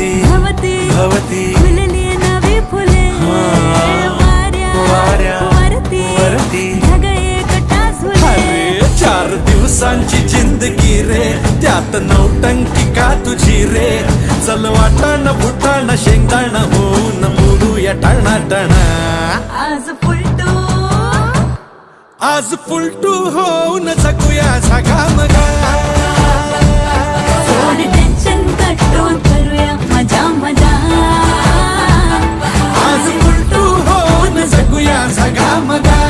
भवती भवती फुलली नवी फुले वाऱ्या वरती ढगळे कटा झुले 4 दिवसांची जिंदगी रे त्यात नौटंकी का तुझी रे चल वाटाण फुटाण शेंगदाण होऊन उडूया टणा आज फुलटू होऊन जगूया झगामगा थोडी टेन्शन कटून करूया मजा मजा आज फुलटू होऊन जगूया झगामगा